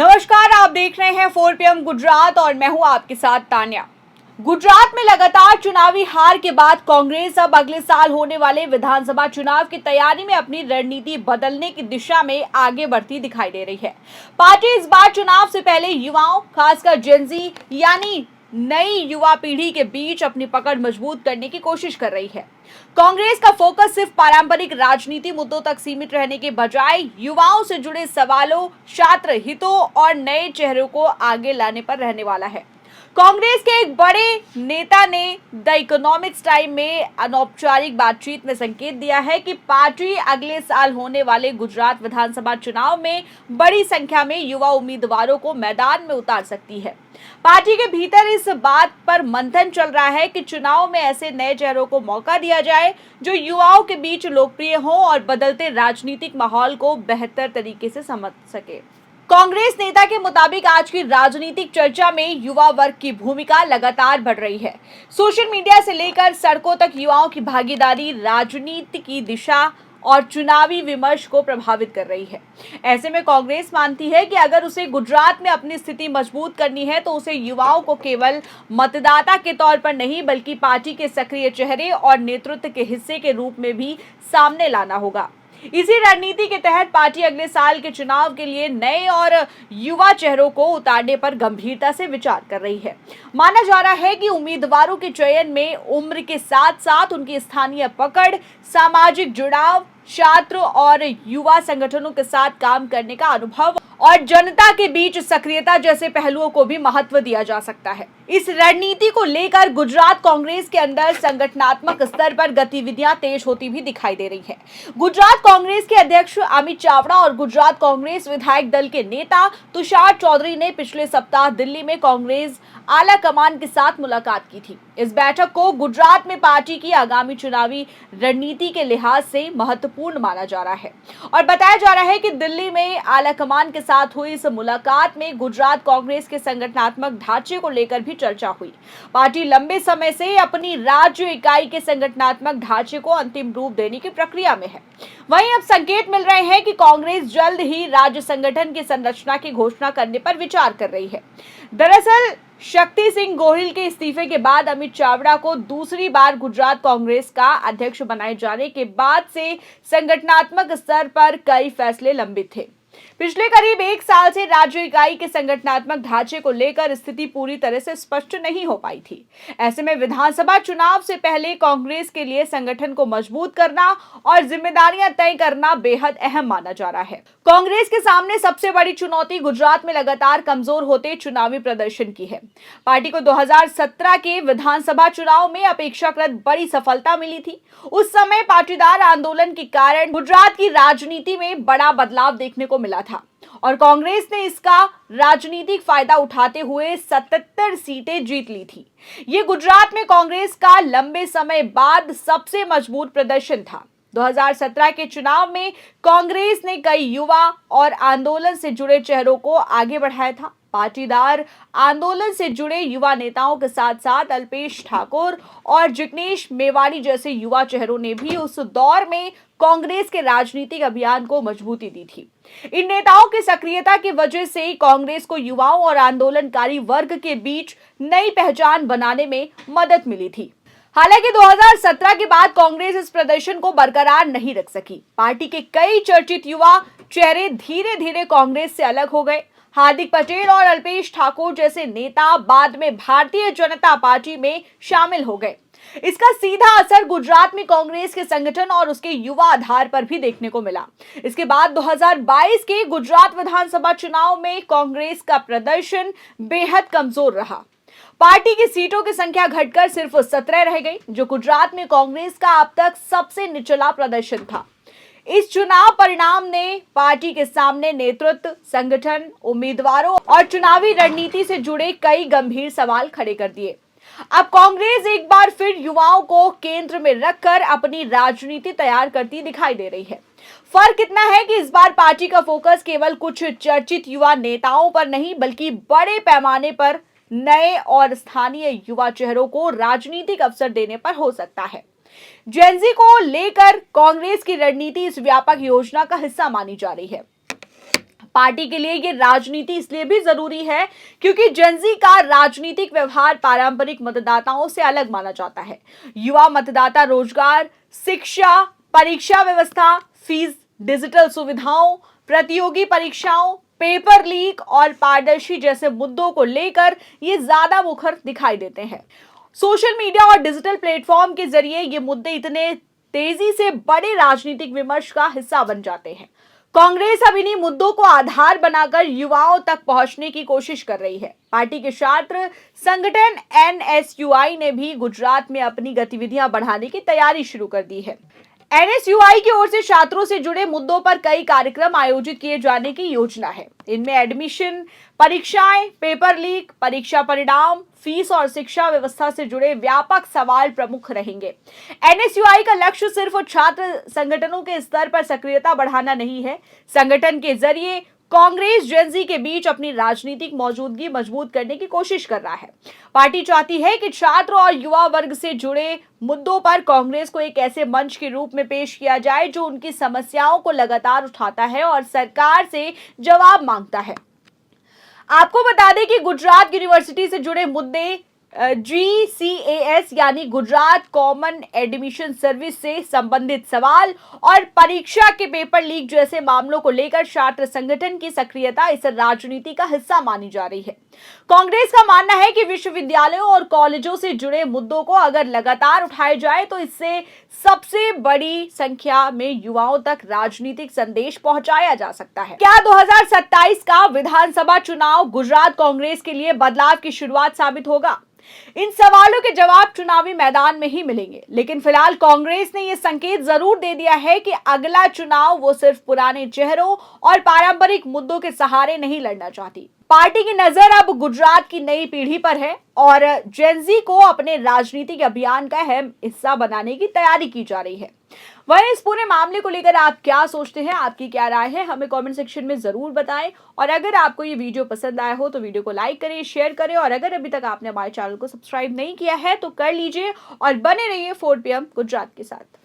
नमस्कार, आप देख रहे हैं 4 PM गुजरात और मैं हूं आपके साथ तान्या। गुजरात में लगातार चुनावी हार के बाद कांग्रेस अब अगले साल होने वाले विधानसभा चुनाव की तैयारी में अपनी रणनीति बदलने की दिशा में आगे बढ़ती दिखाई दे रही है। पार्टी इस बार चुनाव से पहले युवाओं, खासकर जेनजी यानी नई युवा पीढ़ी के बीच अपनी पकड़ मजबूत करने की कोशिश कर रही है। कांग्रेस का फोकस सिर्फ पारंपरिक राजनीति मुद्दों तक सीमित रहने के बजाय युवाओं से जुड़े सवालों, छात्र हितों और नए चेहरों को आगे लाने पर रहने वाला है। कांग्रेस के एक बड़े नेता ने द इकोनॉमिक्स टाइम में अनौपचारिक बातचीत में संकेत दिया है कि पार्टी अगले साल होने वाले गुजरात विधानसभा चुनाव में बड़ी संख्या में युवा उम्मीदवारों को मैदान में उतार सकती है। पार्टी के भीतर इस बात पर मंथन चल रहा है कि चुनाव में ऐसे नए चेहरों को मौका दिया जाए जो युवाओं के बीच लोकप्रिय हो और बदलते राजनीतिक माहौल को बेहतर तरीके से समझ सके। कांग्रेस नेता के मुताबिक आज की राजनीतिक चर्चा में युवा वर्ग की भूमिका लगातार बढ़ रही है। सोशल मीडिया से लेकर सड़कों तक युवाओं की भागीदारी राजनीति की दिशा और चुनावी विमर्श को प्रभावित कर रही है। ऐसे में कांग्रेस मानती है कि अगर उसे गुजरात में अपनी स्थिति मजबूत करनी है तो उसे युवाओं को केवल मतदाता के तौर पर नहीं बल्कि पार्टी के सक्रिय चेहरे और नेतृत्व के हिस्से के रूप में भी सामने लाना होगा। इसी रणनीति के तहत पार्टी अगले साल के चुनाव के लिए नए और युवा चेहरों को उतारने पर गंभीरता से विचार कर रही है। माना जा रहा है कि उम्मीदवारों के चयन में उम्र के साथ साथ उनकी स्थानीय पकड़, सामाजिक जुड़ाव, छात्र और युवा संगठनों के साथ काम करने का अनुभव और जनता के बीच सक्रियता जैसे पहलुओं को भी महत्व दिया जा सकता है। इस रणनीति को लेकर गुजरात कांग्रेस के अंदर संगठनात्मक स्तर पर गतिविधियां तेज होती भी दिखाई दे रही है। गुजरात कांग्रेस के अध्यक्ष अमित चावड़ा और गुजरात कांग्रेस विधायक दल के नेता तुषार चौधरी ने पिछले सप्ताह दिल्ली में कांग्रेस आला कमान के साथ मुलाकात की थी। इस बैठक को गुजरात में पार्टी की आगामी चुनावी रणनीति के लिहाज से महत्वपूर्ण माना जा रहा है और बताया जा रहा है कि दिल्ली में आला कमान के साथ हुई इस मुलाकात में गुजरात कांग्रेस के संगठनात्मक ढांचे को लेकर भी चर्चा हुई। पार्टी लंबे समय से अपनी राज्य इकाई के संगठनात्मक ढांचे को अंतिम रूप देने की प्रक्रिया में है। वहीं अब संकेत मिल रहे हैं कि कांग्रेस जल्द ही राज्य संगठन की संरचना की घोषणा करने पर विचार कर रही है। दरअसल शक्ति सिंह गोहिल के इस्तीफे के बाद अमित चावड़ा को दूसरी बार गुजरात कांग्रेस का अध्यक्ष बनाए जाने के बाद से संगठनात्मक स्तर पर कई फैसले लंबित थे। पिछले करीब 1 साल से राज्य इकाई के संगठनात्मक ढांचे को लेकर स्थिति पूरी तरह से स्पष्ट नहीं हो पाई थी। ऐसे में विधानसभा चुनाव से पहले कांग्रेस के लिए संगठन को मजबूत करना और जिम्मेदारियां तय करना बेहद अहम माना जा रहा है। कांग्रेस के सामने सबसे बड़ी चुनौती गुजरात में लगातार कमजोर होते चुनावी प्रदर्शन की है। पार्टी को 2017 के विधानसभा चुनाव में अपेक्षाकृत बड़ी सफलता मिली थी। उस समय पाटीदार आंदोलन के कारण गुजरात की राजनीति में बड़ा बदलाव देखने को मिला था और कांग्रेस ने इसका राजनीतिक फायदा उठाते हुए 77 सीटें जीत ली थी। ये गुजरात में कांग्रेस का लंबे समय बाद सबसे मजबूत प्रदर्शन था। 2017 के चुनाव में कांग्रेस ने कई युवा और आंदोलन से जुड़े चेहरों को आगे बढ़ाया था। पाटीदार आंदोलन से जुड़े युवा नेताओं के साथ साथ अल्पेश ठाकुर और जिग्नेश मेवाड़ी जैसे युवा चेहरों ने भी उस दौर में कांग्रेस के राजनीतिक अभियान को मजबूती दी थी। इन नेताओं की सक्रियता की वजह से कांग्रेस को युवाओं और आंदोलनकारी वर्ग के बीच नई पहचान बनाने में मदद मिली थी। हालांकि 2017 के बाद कांग्रेस इस प्रदर्शन को बरकरार नहीं रख सकी। पार्टी के कई चर्चित युवा चेहरे धीरे धीरे कांग्रेस से अलग हो गए। हार्दिक पटेल और अल्पेश ठाकुर जैसे नेता बाद में भारतीय जनता पार्टी में शामिल हो गए। इसका सीधा असर गुजरात में कांग्रेस के संगठन और उसके युवा आधार पर भी देखने को मिला। इसके बाद 2022 के गुजरात विधानसभा चुनाव में कांग्रेस का प्रदर्शन बेहद कमजोर रहा। पार्टी की सीटों की संख्या घटकर सिर्फ 17 रह गई, जो गुजरात में कांग्रेस का अब तक सबसे निचला प्रदर्शन था। इस चुनाव परिणाम ने पार्टी के सामने नेतृत्व, संगठन, उम्मीदवारों और चुनावी रणनीति से जुड़े कई गंभीर सवाल खड़े कर दिए। अब कांग्रेस एक बार फिर युवाओं को केंद्र में रखकर अपनी राजनीति तैयार करती दिखाई दे रही है। फर्क इतना है कि इस बार पार्टी का फोकस केवल कुछ चर्चित युवा नेताओं पर नहीं बल्कि बड़े पैमाने पर नए और स्थानीय युवा चेहरों को राजनीतिक अवसर देने पर हो सकता है। जेनजी को लेकर कांग्रेस की रणनीति इस व्यापक योजना का हिस्सा मानी जा रही है। पार्टी के लिए ये राजनीति इसलिए भी जरूरी है क्योंकि जेनजी का राजनीतिक व्यवहार पारंपरिक मतदाताओं से अलग माना जाता है। युवा मतदाता रोजगार, शिक्षा, परीक्षा व्यवस्था, फीस, डिजिटल सुविधाओं, प्रतियोगी परीक्षाओं, पेपर लीक और पारदर्शी जैसे मुद्दों को लेकर ये ज्यादा मुखर दिखाई देते हैं। सोशल मीडिया और डिजिटल प्लेटफॉर्म के जरिए ये मुद्दे इतने तेजी से बड़े राजनीतिक विमर्श का हिस्सा बन जाते हैं। कांग्रेस अब इन्हीं मुद्दों को आधार बनाकर युवाओं तक पहुंचने की कोशिश कर रही है। पार्टी के छात्र संगठन एनएसयूआई ने भी गुजरात में अपनी गतिविधियां बढ़ाने की तैयारी शुरू कर दी है। एनएसयूआई की ओर से छात्रों से जुड़े मुद्दों पर कई कार्यक्रम आयोजित किए जाने की योजना है। इनमें एडमिशन, परीक्षाएं, पेपर लीक, परीक्षा परिणाम, फीस और शिक्षा व्यवस्था से जुड़े व्यापक सवाल प्रमुख रहेंगे। एनएसयूआई का लक्ष्य सिर्फ छात्र संगठनों के स्तर पर सक्रियता बढ़ाना नहीं है। संगठन के जरिए कांग्रेस जेनजी के बीच अपनी राजनीतिक मौजूदगी मजबूत करने की कोशिश कर रहा है। पार्टी चाहती है कि छात्र और युवा वर्ग से जुड़े मुद्दों पर कांग्रेस को एक ऐसे मंच के रूप में पेश किया जाए जो उनकी समस्याओं को लगातार उठाता है और सरकार से जवाब मांगता है। आपको बता दें कि गुजरात यूनिवर्सिटी से जुड़े मुद्दे GCAS यानी गुजरात कॉमन एडमिशन सर्विस से संबंधित सवाल और परीक्षा के पेपर लीक जैसे मामलों को लेकर छात्र संगठन की सक्रियता इस राजनीति का हिस्सा मानी जा रही है। कांग्रेस का मानना है कि विश्वविद्यालयों और कॉलेजों से जुड़े मुद्दों को अगर लगातार उठाए जाए तो इससे सबसे बड़ी संख्या में युवाओं तक राजनीतिक संदेश पहुंचाया जा सकता है। क्या 2027 का विधानसभा चुनाव गुजरात कांग्रेस के लिए बदलाव की शुरुआत साबित होगा? इन सवालों के जवाब चुनावी मैदान में ही मिलेंगे, लेकिन फिलहाल कांग्रेस ने यह संकेत जरूर दे दिया है कि अगला चुनाव वो सिर्फ पुराने चेहरों और पारंपरिक मुद्दों के सहारे नहीं लड़ना चाहती। पार्टी की नजर अब गुजरात की नई पीढ़ी पर है और जेनजी को अपने राजनीतिक अभियान का अहम हिस्सा बनाने की तैयारी की जा रही है। वहीं इस पूरे मामले को लेकर आप क्या सोचते हैं, आपकी क्या राय है, हमें कमेंट सेक्शन में जरूर बताएं। और अगर आपको ये वीडियो पसंद आया हो तो वीडियो को लाइक करें, शेयर करें और अगर अभी तक आपने हमारे चैनल को सब्सक्राइब नहीं किया है तो कर लीजिए और बने रहिए 4 PM गुजरात के साथ।